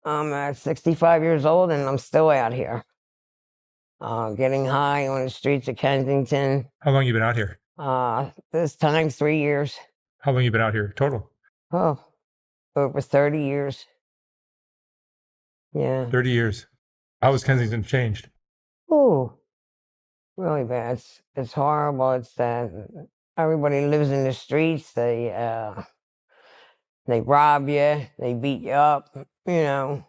I'm 65 years old and I'm still out here, getting high on the streets of Kensington. How long you been out here? This time 3 years. How long you been out here total? Oh, over 30 years. Yeah. 30 years. How has Kensington changed? Oh, really bad. It's horrible. It's everybody lives in the streets. They rob you. They beat you up. You know,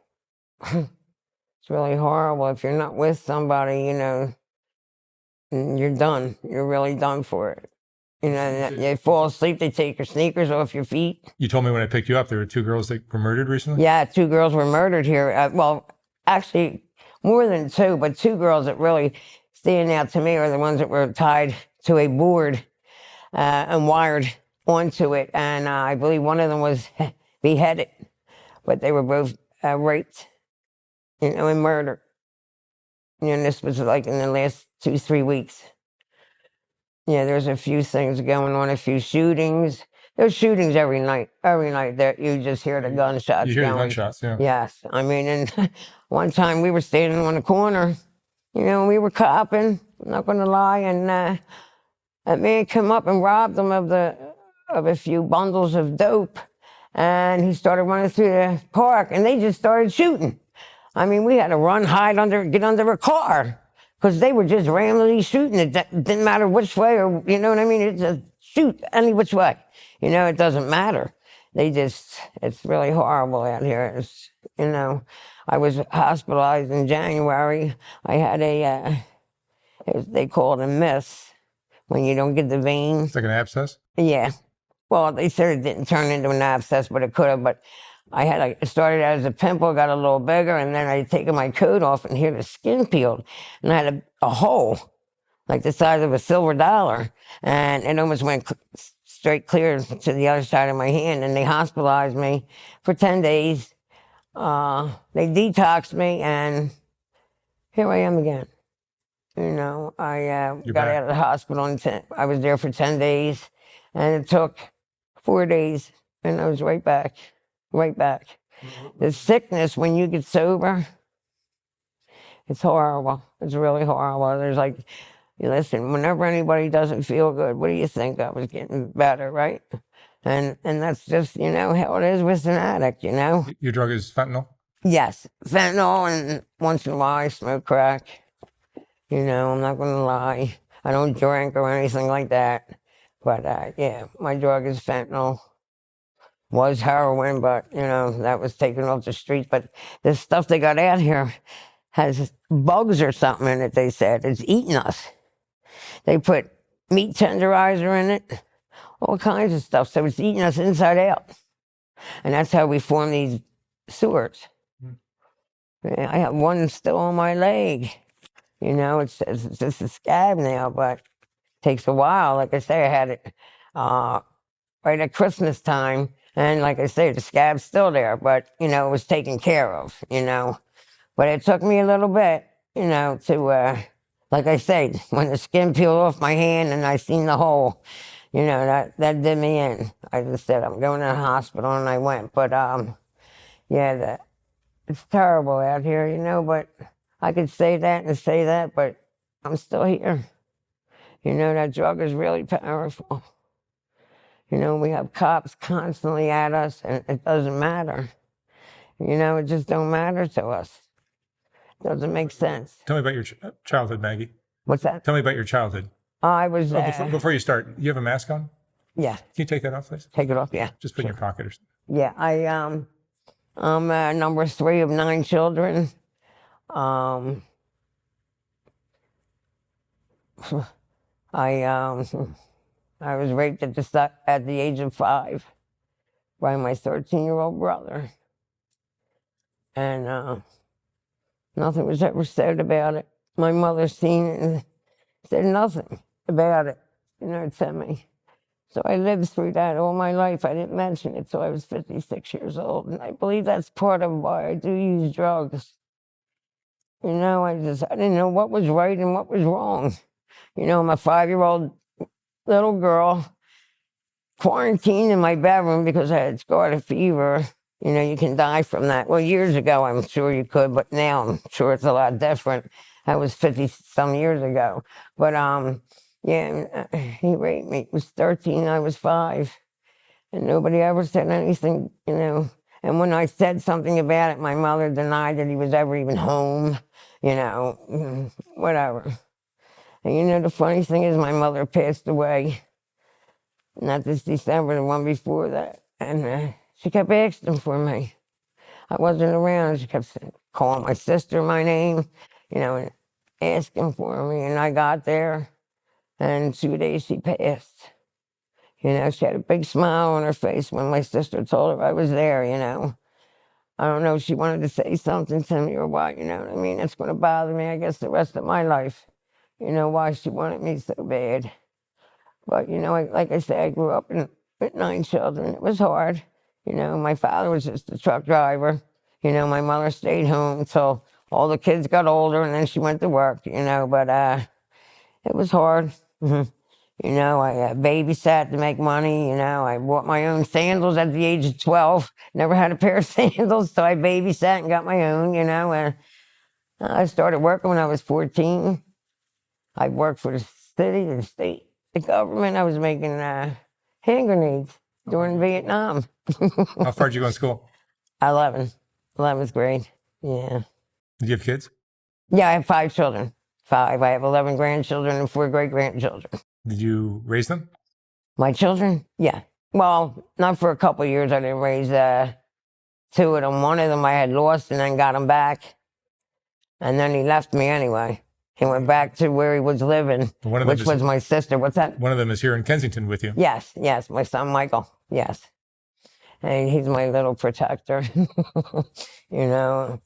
it's really horrible. If you're not with somebody, you know, you're done. You're really done for it. You know, you fall asleep, they take your sneakers off your feet. You told me when I picked you up, there were 2 girls that were murdered recently? Yeah, 2 girls were murdered here. Well, actually, more than 2, but 2 girls that really stand out to me are the ones that were tied to a board and wired onto it. And I believe one of them was beheaded, but they were both raped, you know, and murdered. And this was like in the last 2-3 weeks. Yeah, there's a few things going on, a few shootings. There's shootings every night. Every night that you just hear the gunshots. You hear going. the gunshots, yeah. Yes. I mean, and one time we were standing on the corner, you know, we were copping, I'm not going to lie, and that man came up and robbed them of a few bundles of dope, and he started running through the park, and they just started shooting. I mean, we had to run, get under a car. Because they were just randomly shooting. It didn't matter which way, or, you know what I mean? It just shoot any which way. You know, it doesn't matter. It's really horrible out here. It's, you know, I was hospitalized in January. I had they call it a miss, when you don't get the vein. It's like an abscess? Yeah. Well, they said it didn't turn into an abscess, but it could have. But it started out as a pimple, got a little bigger, and then I'd taken my coat off and here the skin peeled. And I had a hole, like the size of a silver dollar. And it almost went straight clear to the other side of my hand. And they hospitalized me for 10 days. They detoxed me, and here I am again. You know, I got out of the hospital, and I was there for 10 days. And it took 4 days, and I was right back. Right back. The sickness when you get sober, it's horrible. It's really horrible. There's like, listen, whenever anybody doesn't feel good, what do you think? I was getting better, right? And that's just, you know, how it is with an addict, you know? Your drug is fentanyl? Yes, fentanyl, and once in a while I smoke crack. You know, I'm not going to lie. I don't drink or anything like that. But yeah, my drug is fentanyl. Was heroin, but, you know, that was taken off the street. But this stuff they got out here has bugs or something in it, they said. It's eating us. They put meat tenderizer in it, all kinds of stuff. So it's eating us inside out. And that's how we form these sewers. Yeah, I have one still on my leg. You know, it's just a scab now, but it takes a while. Like I say, I had it right at Christmas time. And like I say, the scab's still there, but, you know, it was taken care of, you know. But it took me a little bit, you know, to, like I say, when the skin peeled off my hand and I seen the hole, you know, that did me in. I just said, I'm going to the hospital, and I went. But, yeah, it's terrible out here, you know, but I could say that, but I'm still here. You know, that drug is really powerful. You know, we have cops constantly at us, and it doesn't matter. You know, it just don't matter to us. It doesn't make sense. Tell me about your childhood, Maggie. What's that? Tell me about your childhood. I was... before you start, you have a mask on? Yeah. Can you take that off, please? Take it off, yeah. Just put it in your pocket or something. Yeah, I'm number 3 of 9 children. I was raped at the age of 5 by my 13-year-old brother. And nothing was ever said about it. My mother seen it and said nothing about it, you know, to me. So I lived through that all my life. I didn't mention it till I was 56 years old. And I believe that's part of why I do use drugs. You know, I didn't know what was right and what was wrong. You know, I'm a 5-year-old little girl quarantined in my bedroom because I had scarlet fever, You know, you can die from that. Well, years ago, I'm sure you could, but now I'm sure it's a lot different. That was 50 some years ago. But, yeah, he raped me. He was 13, I was 5. And nobody ever said anything, you know. And when I said something about it, my mother denied that he was ever even home, you know, whatever. And you know, the funny thing is my mother passed away, not this December, the one before that. And she kept asking for me. I wasn't around. She kept calling my sister my name, you know, and asking for me. And I got there, and 2 days she passed. You know, she had a big smile on her face when my sister told her I was there, you know. I don't know if she wanted to say something to me or what, you know what I mean? It's going to bother me, I guess, the rest of my life. You know, why she wanted me so bad. But, you know, like I said, I grew up with 9 children. It was hard. You know, my father was just a truck driver. You know, my mother stayed home until all the kids got older, and then she went to work, you know. But it was hard. You know, I babysat to make money. You know, I bought my own sandals at the age of 12. Never had a pair of sandals, so I babysat and got my own, you know. And I started working when I was 14. I worked for the city, the state, the government. I was making hand grenades during Vietnam. How far did you go in school? 11th grade, yeah. Did you have kids? Yeah, I have 5 children. 5. I have 11 grandchildren and 4 great-grandchildren. Did you raise them? My children? Yeah. Well, not for a couple of years. I didn't raise 2 of them. One of them I had lost and then got him back. And then he left me anyway. He went back to where he was living, which was my sister. What's that? One of them is here in Kensington with you. Yes, my son Michael. Yes. And he's my little protector. You know,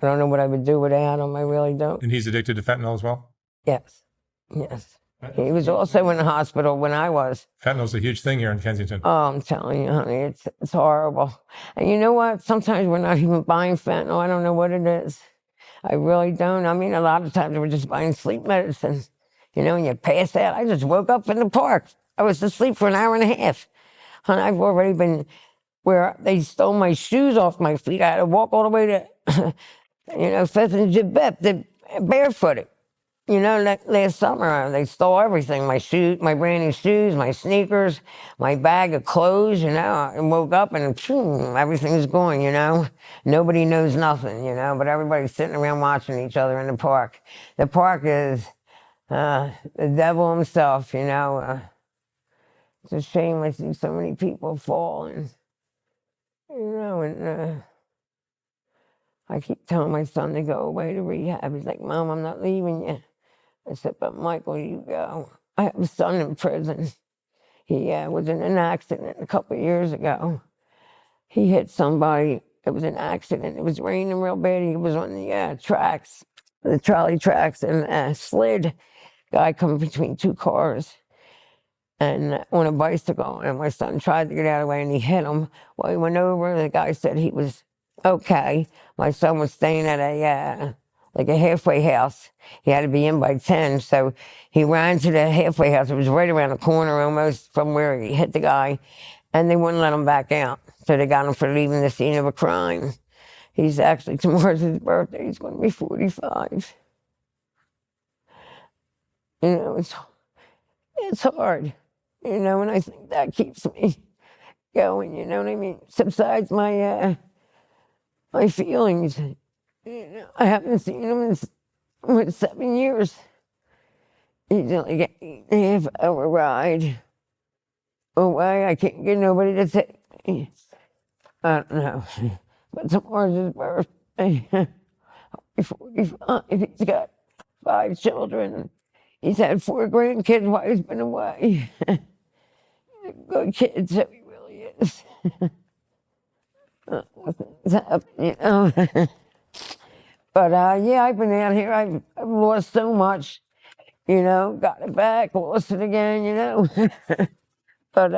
I don't know what I would do without him. I really don't. And he's addicted to fentanyl as well? Yes. He was also in the hospital when I was. Fentanyl's a huge thing here in Kensington. Oh, I'm telling you, honey, it's horrible. And you know what? Sometimes we're not even buying fentanyl. I don't know what it is. I really don't. I mean, a lot of times we're just buying sleep medicine. You know, and you pass out. I just woke up in the park. I was asleep for an hour and a half. And I've already been where they stole my shoes off my feet. I had to walk all the way to, you know, 5th and Jibet, barefooted. You know, last summer, they stole everything. My brand new shoes, my sneakers, my bag of clothes, you know. I woke up and boom, everything's gone, you know. Nobody knows nothing, you know, but everybody's sitting around watching each other in the park. The park is the devil himself, you know. It's a shame I see so many people fall, and, you know, and I keep telling my son to go away to rehab. He's like, Mom, I'm not leaving you. I said, but Michael, you go. I have a son in prison. He was in an accident a couple of years ago. He hit somebody. It was an accident. It was raining real bad. He was on the tracks, the trolley tracks, and slid. Guy come between 2 cars and on a bicycle. And my son tried to get out of the way, and he hit him. Well, he went over. The guy said he was okay. My son was staying at a halfway house. He had to be in by 10, so he ran to the halfway house. It was right around the corner almost from where he hit the guy, and they wouldn't let him back out. So they got him for leaving the scene of a crime. He's actually, tomorrow's his birthday. He's going to be 45. You know, it's hard, you know, and I think that keeps me going, you know what I mean? Subsides my feelings. You know, I haven't seen him in 7 years. He's only got a half-hour ride away. I can't get nobody to take me. I don't know. But tomorrow's his birthday. He's 45. He's got 5 children. He's had 4 grandkids while he's been away. He's a good kid, so he really is. Nothing's happened, you know. But yeah, I've been out here. I've lost so much, you know. Got it back, lost it again, you know. But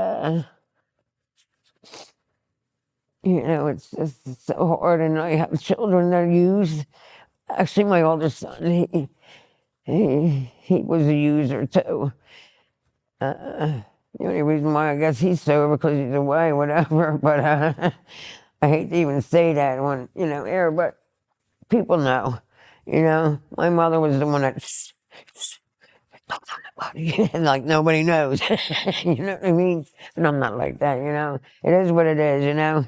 you know, it's just so hard. And I have children that are used. Actually, my oldest son, he was a user too. The only reason why I guess he's sober because he's away, whatever. But I hate to even say that on, air, but people know, My mother was the one that, and like nobody knows, you know what I mean? And I'm not like that, It is what it is,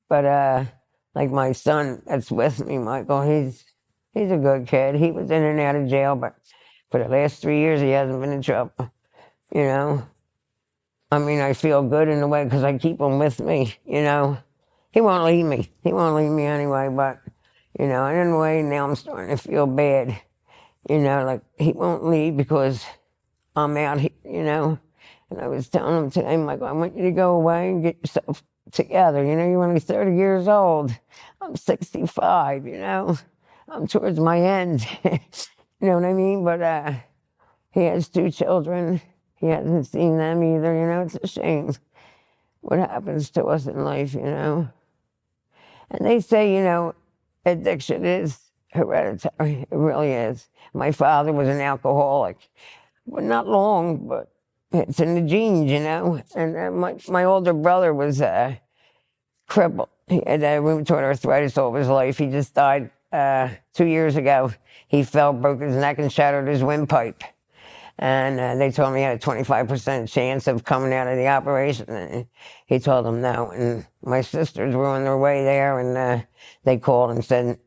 But like my son that's with me, Michael, he's a good kid. He was in and out of jail, but for the last 3 years he hasn't been in trouble, I mean, I feel good in a way because I keep him with me, He won't leave me. He won't leave me anyway, but, and in a way now I'm starting to feel bad, like he won't leave because I'm out here, And I was telling him today, Michael, I want you to go away and get yourself together. You're only 30 years old. I'm 65, I'm towards my end. You know what I mean? But he has 2 children. He hasn't seen them either, It's a shame what happens to us in life, And they say, addiction is hereditary. It really is. My father was an alcoholic. Well, not long, but it's in the genes, And my older brother was crippled. He had rheumatoid arthritis all his life. He just died 2 years ago. He fell, broke his neck, and shattered his windpipe. And they told me he had a 25% chance of coming out of the operation. And he told them no. And my sisters were on their way there, and they called and said,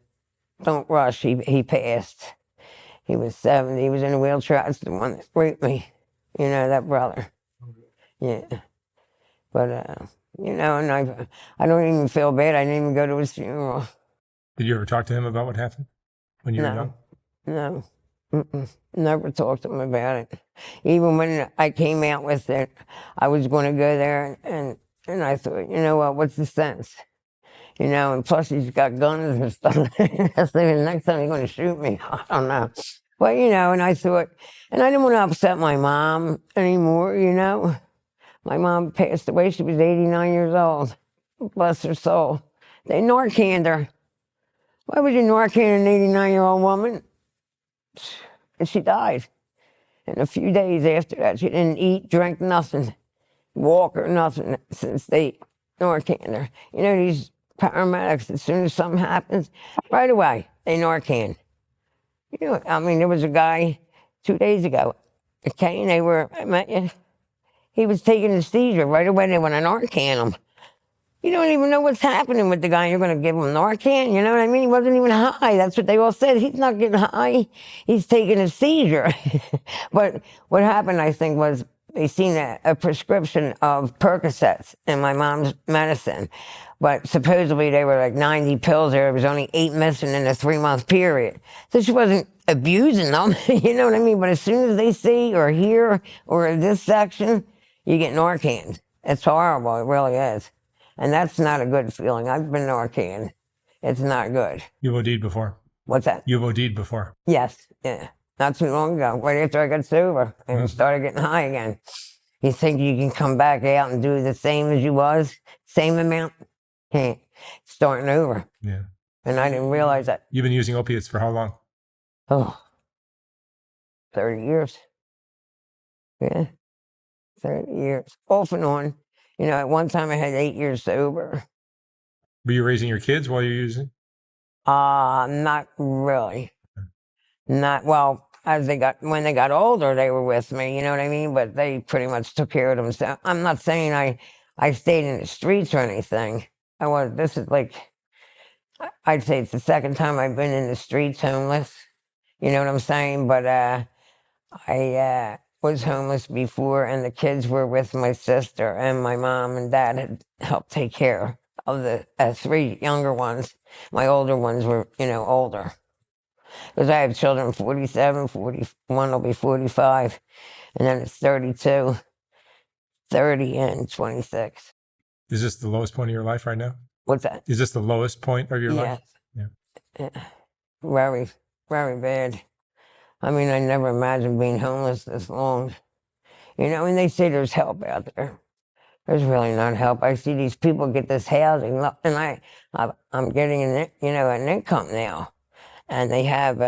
"Don't rush. He passed." He was 70. He was in a wheelchair. That's the one that raped me. That brother. Yeah. But, and I don't even feel bad. I didn't even go to his funeral. Did you ever talk to him about what happened when you were young? No. Never talked to him about it. Even when I came out with it, I was going to go there, and I thought, what's the sense? And plus he's got guns and stuff. That's the next time he's going to shoot me. I don't know. But, and I thought, and I didn't want to upset my mom anymore, My mom passed away. She was 89 years old. Bless her soul. They Narcaned her. Why would you Narcan an 89-year-old woman? And she died. And a few days after that, she didn't eat, drink, nothing, walk or nothing since they Narcaned her. These paramedics, as soon as something happens, right away, they Narcan. There was a guy 2 days ago, Kane, I met you. He was taking a seizure. Right away, they went to Narcan him. You don't even know what's happening with the guy. You're going to give him Narcan? You know what I mean? He wasn't even high. That's what they all said. He's not getting high. He's taking a seizure. But what happened, I think, was they seen a prescription of Percocets in my mom's medicine. But supposedly they were like 90 pills there. There was only 8 missing in a 3-month period. So she wasn't abusing them. You know what I mean? But as soon as they see or hear or in this section, you get Narcan. It's horrible. It really is. And that's not a good feeling. I've been Narcan. It's not good. You've OD'd before. What's that? You've OD'd before. Yes. Yeah. Not too long ago. Right after I got sober and started getting high again. You think you can come back out and do the same as you was? Same amount? Can't. Starting over. Yeah. And I didn't realize that. You've been using opiates for how long? 30 years. Yeah. 30 years. Off and on. At one time I had 8 years sober. Were you raising your kids while you were using? Not really. Not, well, when they got older, they were with me, you know what I mean? But they pretty much took care of themselves. I'm not saying I stayed in the streets or anything. This is like, I'd say it's the second time I've been in the streets homeless. You know what I'm saying? But I was homeless before, and the kids were with my sister, and my mom and dad had helped take care of the 3 younger ones. My older ones were, older. Because I have children 47, 41 will be 45, and then it's 32, 30, and 26. Is this the lowest point of your life right now? What's that? Is this the lowest point of your life? Yeah. Very, very bad. I mean, I never imagined being homeless this long. And they say there's help out there. There's really not help. I see these people get this housing, and I'm getting an income now. And they have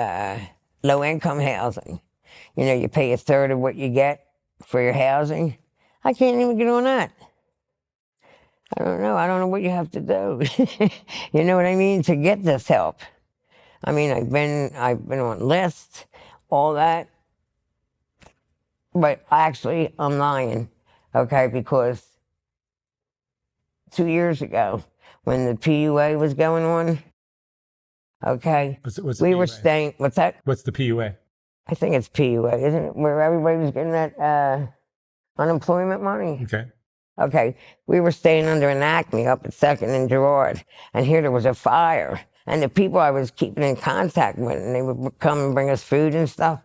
low-income housing. You pay 1/3 of what you get for your housing. I can't even get on that. I don't know. I don't know what you have to do. You know what I mean? To get this help. I mean, I've been on lists, all that. But actually, I'm lying, okay? Because 2 years ago, when the PUA was going on, okay, What's the we PUA? were staying. What's that? What's the PUA? I think it's PUA, isn't it? Where everybody was getting that unemployment money. Okay. Okay, we were staying under an Acme up at Second and Girard, and here there was a fire, and the people I was keeping in contact with, and they would come and bring us food and stuff.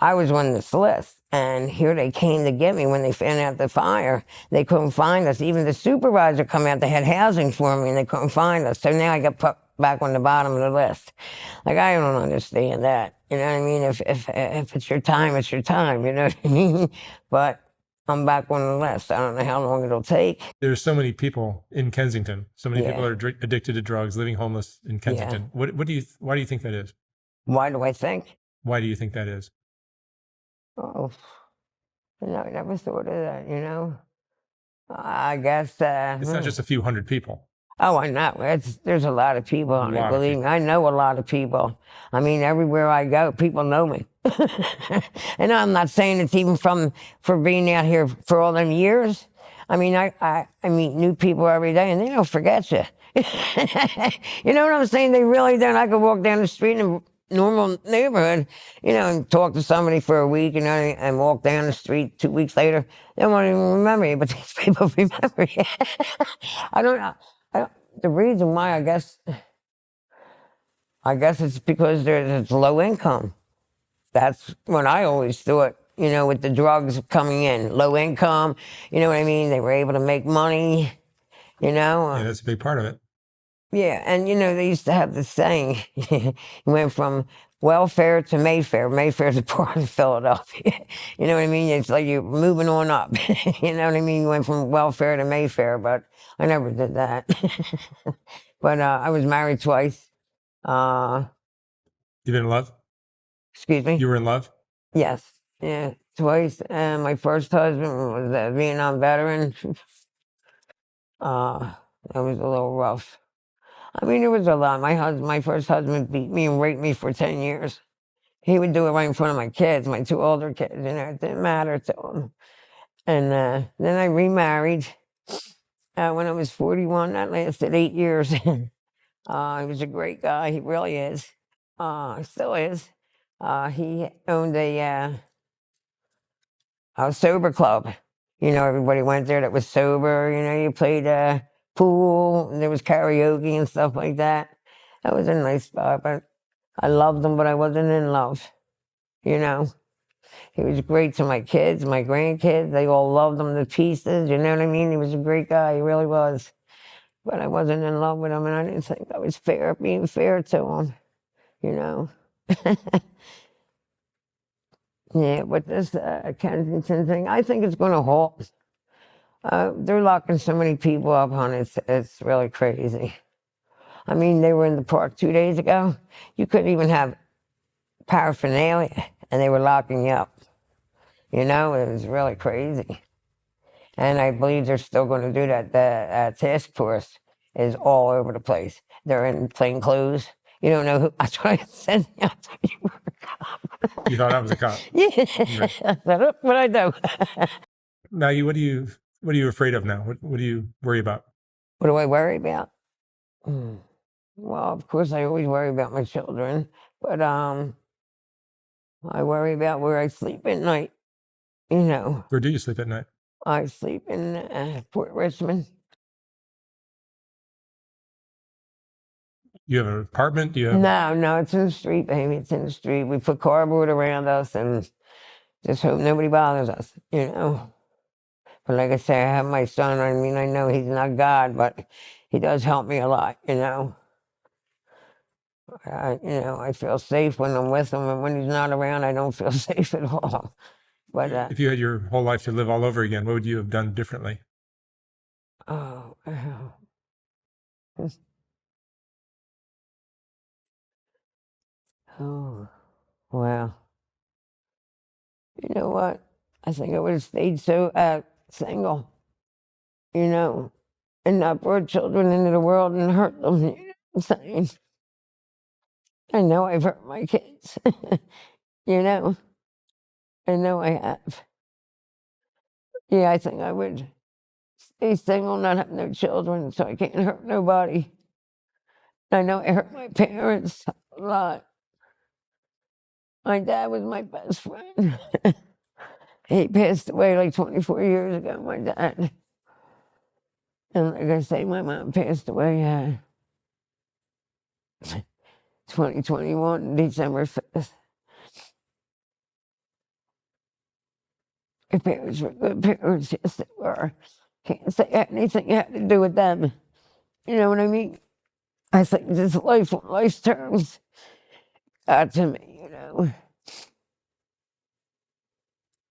I was on this list, and here they came to get me when they found out the fire. They couldn't find us. Even the supervisor come out, they had housing for me, and they couldn't find us. So now I got put back on the bottom of the list. Like, I don't understand that. You know what I mean? If it's your time, it's your time. You know what I mean? But I'm back on the list. I don't know how long it'll take. There's so many people in Kensington. So many people Yeah. are addicted to drugs, living homeless in Kensington. Why do you think that is? Why do I think? Why do you think that is? Oh, I never thought of that, you know? I guess... It's not just a few hundred people. Oh, I know. There's a lot of people on it, believe me. I know a lot of people. I mean, everywhere I go, people know me. And I'm not saying it's even for being out here for all them years. I mean, I meet new people every day, and they don't forget you. You know what I'm saying? They really don't. I could walk down the street in a normal neighborhood, you know, and talk to somebody for a week, you know, and walk down the street 2 weeks later. They won't even remember you, but these people remember you. I don't know. The reason why, I guess it's because it's low income. That's what I always thought, you know, with the drugs coming in. Low income, you know what I mean? They were able to make money, you know? Yeah, that's a big part of it. Yeah, and you know, they used to have this saying, you went from welfare to Mayfair. Mayfair's a part of Philadelphia. You know what I mean? It's like you're moving on up. You know what I mean? You went from welfare to Mayfair, but I never did that. But I was married twice. You've been in love? Excuse me? You were in love? Yes. Yeah, twice. And my first husband was a Vietnam veteran. That was a little rough. I mean, it was a lot. My first husband beat me and raped me for 10 years. He would do it right in front of my kids, my 2 older kids, you know, it didn't matter to him. And then I remarried when I was 41. That lasted 8 years. He was a great guy. He really is. Still is. He owned a sober club. You know, everybody went there that was sober. You know, you played pool, and there was karaoke and stuff like that. That was a nice spot, but I loved him, but I wasn't in love. You know, he was great to my kids, my grandkids. They all loved him to pieces. You know what I mean? He was a great guy. He really was. But I wasn't in love with him, and I didn't think I was being fair to him. You know. Yeah, but this Kensington thing, I think it's going to halt. They're locking so many people up, hon. It's really crazy. I mean, they were in the park 2 days ago. You couldn't even have paraphernalia, and they were locking you up. You know, it was really crazy. And I believe they're still going to do that. The task force is all over the place. They're in plain clothes. You don't know who. That's what I said. I thought you were a cop. You thought I was a cop? Yeah. Right. I said, "Oh, what I do?" Maggie, what are you afraid of now? What do you worry about? What do I worry about? Well, of course, I always worry about my children, but I worry about where I sleep at night. You know, Where do you sleep at night? I sleep in Port Richmond. You have an apartment? Do you have? No, it's in the street, baby. It's in the street. We put cardboard around us and just hope nobody bothers us, you know. But like I say, I have my son. I mean, I know he's not God, but he does help me a lot, you know. I feel safe when I'm with him, and when he's not around, I don't feel safe at all. But If you had your whole life to live all over again, what would you have done differently? oh, oh, well, you know what? I think I would have stayed single. You know, and not brought children into the world and hurt them. You know what I'm saying? I know I've hurt my kids. You know? I know I have. Yeah, I think I would stay single, not have no children, so I can't hurt nobody. I know I hurt my parents a lot. My dad was my best friend. He passed away like 24 years ago, my dad. And like I say, my mom passed away 2021, December 5th. My parents were good parents, yes they were. Can't say anything had to do with them. You know what I mean? I think this life on life's terms got to me, you know.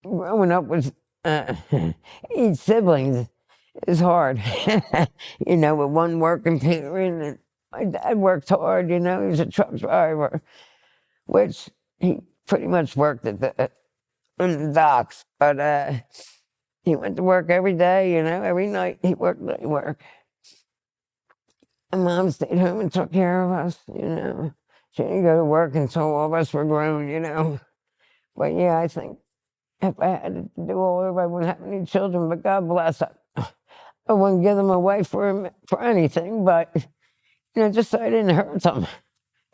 Growing up with 8 siblings is hard. You know, with one working parent. And my dad worked hard, you know, he was a truck driver, which he pretty much worked at in the docks. But he went to work every day, you know, every night he worked night work. And Mom stayed home and took care of us, you know. She didn't go to work until all of us were grown, you know. But yeah, I think if I had to do all over, I wouldn't have any children, but God bless her. I wouldn't give them away for anything, but, you know, just so I didn't hurt them.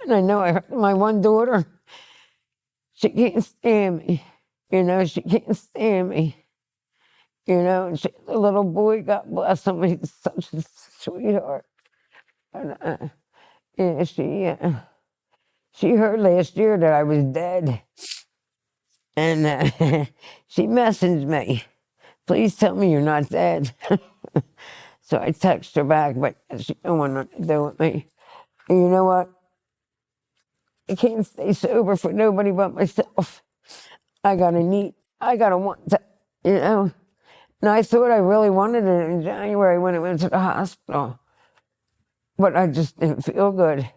And I know I hurt my one daughter. She can't stand me. You know, she can't stand me. You know, and the little boy, God bless him, he's such a sweetheart. And yeah, she heard last year that I was dead. And she messaged me, please tell me you're not dead. So I text her back, but she don't want nothing to do with me. And you know what? I can't stay sober for nobody but myself. I gotta want to, you know. And I thought I really wanted it in January when I went to the hospital. But I just didn't feel good.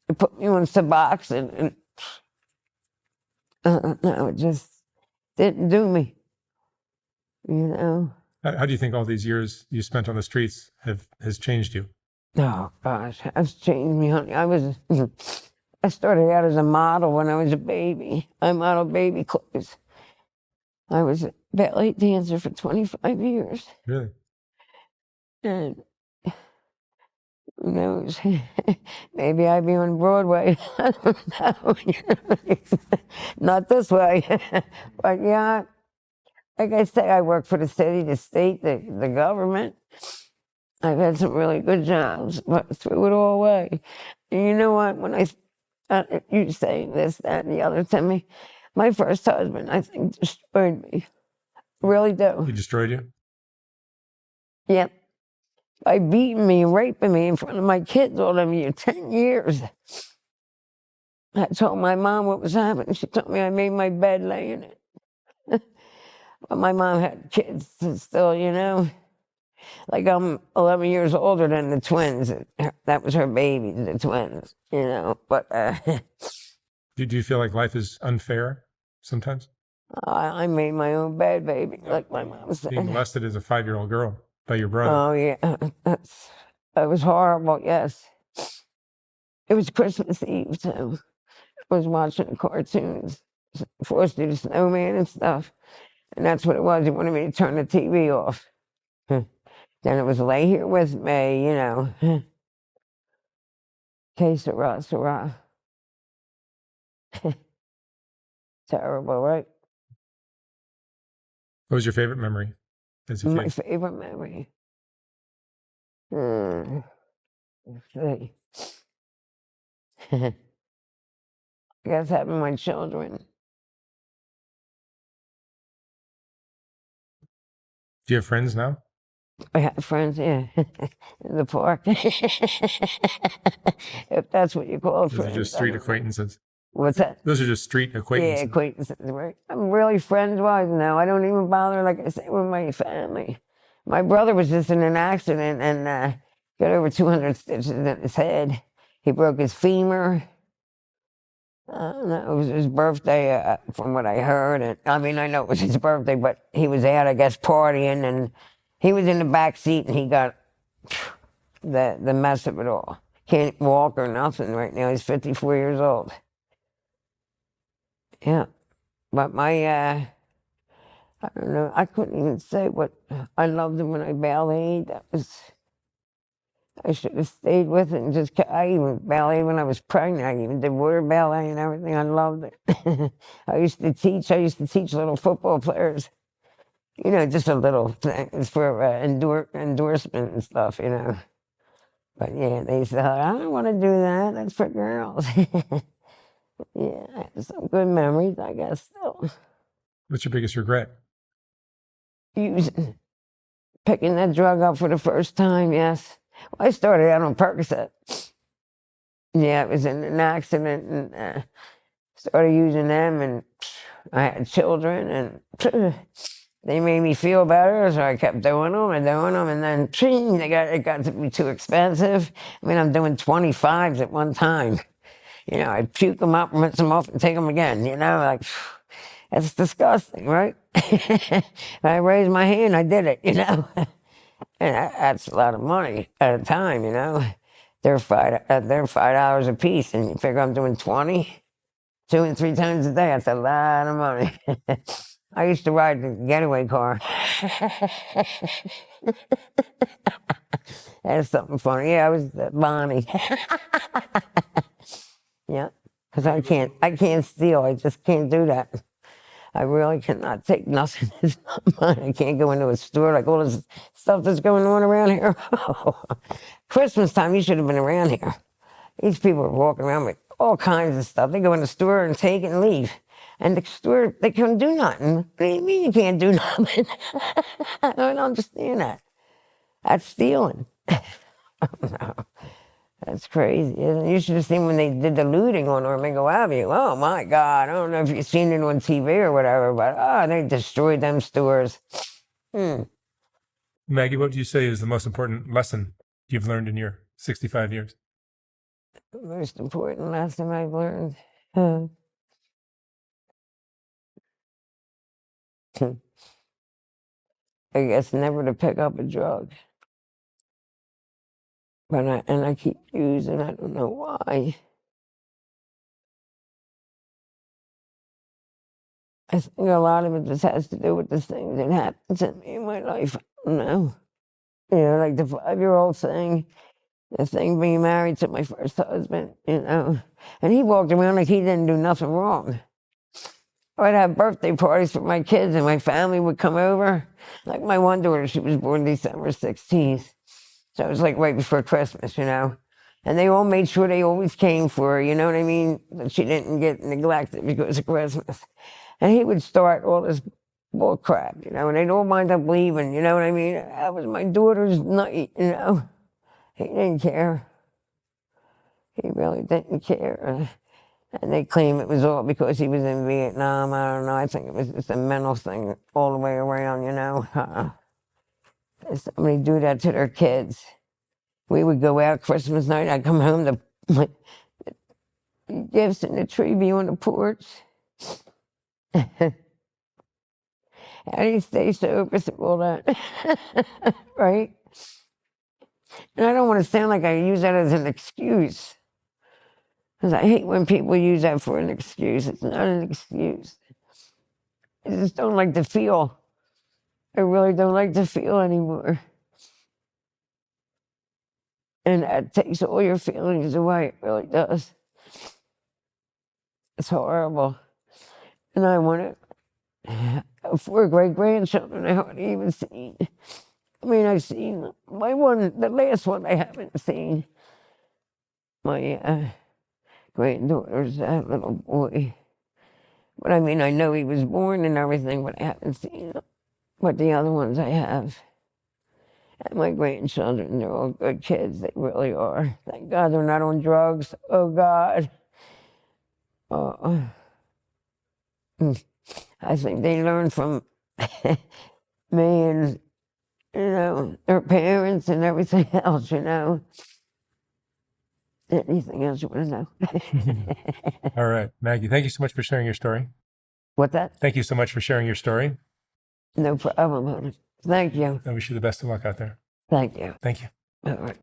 They put me on Suboxone, and no, it just didn't do me, you know. How do you think all these years you spent on the streets has changed you? Oh gosh, it's changed me, honey. I started out as a model when I was a baby. I modeled baby clothes. I was a ballet dancer for 25 years. Really? And who knows? Maybe I'd be on Broadway. I don't know. Not this way. But yeah, like I say, I work for the city, the state, the government. I've had some really good jobs, but threw it all away. And you know what? When you say this, that, and the other to me, my first husband, I think, destroyed me. Really do. He destroyed you? Yep. By beating me and raping me in front of my kids all them years, 10 years. I told my mom what was happening. She told me I made my bed lay in it. But my mom had kids still, you know. Like I'm 11 years older than the twins. That was her baby, the twins, you know. But Do you feel like life is unfair sometimes? I made my own bed, baby, like my mom said. Being molested as a 5-year-old girl by your brother. Oh, yeah. That was horrible, yes. It was Christmas Eve, too. I was watching cartoons, Frosty the Snowman and stuff. And that's what it was. He wanted me to turn the TV off. Then it was lay here with me, you know. Que sera, sera. Terrible, right? What was your favorite memory as a kid? My favorite memory. Let's see. I guess having my children. Do you have friends now? I have friends, yeah, in the park. If that's what you call Those friends. are just street acquaintances. What's that? Those are just street acquaintances. Yeah, acquaintances, right? I'm really friends-wise now. I don't even bother, like I say, with my family. My brother was just in an accident and got over 200 stitches in his head. He broke his femur. No, it was his birthday, from what I heard. And I mean, I know it was his birthday, but he was out, I guess, partying, and he was in the back seat, and he got the mess of it all. Can't walk or nothing right now. He's 54 years old. Yeah. But I don't know, I couldn't even say what, I loved him when I balleted. I should have stayed with it and just, I even ballet when I was pregnant. I even did water ballet and everything. I loved it. I used to teach little football players. You know, just a little thing. It's for endorsement and stuff, you know. But yeah, they said, I don't want to do that. That's for girls. Yeah, I have some good memories, I guess, still. What's your biggest regret? Picking that drug up for the first time, yes. Well, I started out on Percocet. Yeah, it was in an accident and started using them, and I had children, and they made me feel better, so I kept doing them, and then it got to be too expensive. I mean, I'm doing 25s at one time. You know, I'd puke them up, rinse them off, and take them again, you know, like, that's disgusting, right? I raised my hand, I did it, you know. And that's a lot of money at a time, you know. They're $5 a piece, and you figure I'm doing 20, 2 and 3 times a day. That's a lot of money. I used to ride the getaway car. That's something funny. Yeah, I was Bonnie. Yeah, because I can't steal. I just can't do that. I really cannot take nothing. It's not mine. I can't go into a store like all this stuff that's going on around here. Christmas time, you should have been around here. These people are walking around with all kinds of stuff. They go in the store and take it and leave. And the store, they can't do nothing. What do you mean you can't do nothing? I don't understand that. That's stealing. No. That's crazy. You should have seen when they did the looting on Ormingo Avenue. Oh my God. I don't know if you've seen it on TV or whatever, but they destroyed them stores. Maggie, what would you say is the most important lesson you've learned in your 65 years? The most important lesson I've learned. I guess never to pick up a drug. But I keep using, I don't know why. I think a lot of it just has to do with the things that happened to me in my life. I don't know. You know, like the 5-year-old thing, the thing being married to my first husband, you know. And he walked around like he didn't do nothing wrong. I'd have birthday parties for my kids and my family would come over. Like my one daughter, she was born December 16th. So it was like right before Christmas, you know. And they all made sure they always came for her, you know what I mean? That she didn't get neglected because of Christmas. And he would start all this bull crap, you know, and they'd all wind up leaving, you know what I mean? That was my daughter's night, you know. He didn't care. He really didn't care. And they claim it was all because he was in Vietnam. I don't know. I think it was just a mental thing all the way around, you know. Somebody do that to their kids. We would go out Christmas night. I'd come home to my gifts in the tree be on the porch. How do you stay sober through all that? Right? And I don't want to sound like I use that as an excuse. Because I hate when people use that for an excuse. It's not an excuse. I just don't like to feel. I really don't like to feel anymore. And that takes all your feelings away. It really does. It's horrible. And I want to have 4 great-grandchildren I haven't even seen. I mean, I've seen the last one I haven't seen. My granddaughter's little boy. But I mean, I know he was born and everything, but I haven't seen him. But the other ones I have. And my grandchildren, they're all good kids. They really are. Thank God they're not on drugs. Oh, God. I think they learn from me and, you know, their parents and everything else, you know. Anything else you want to know? All right. Maggie, thank you so much for sharing your story. What's that? Thank you so much for sharing your story. No problem, honey. Thank you. I wish you the best of luck out there. Thank you. Thank you. All right.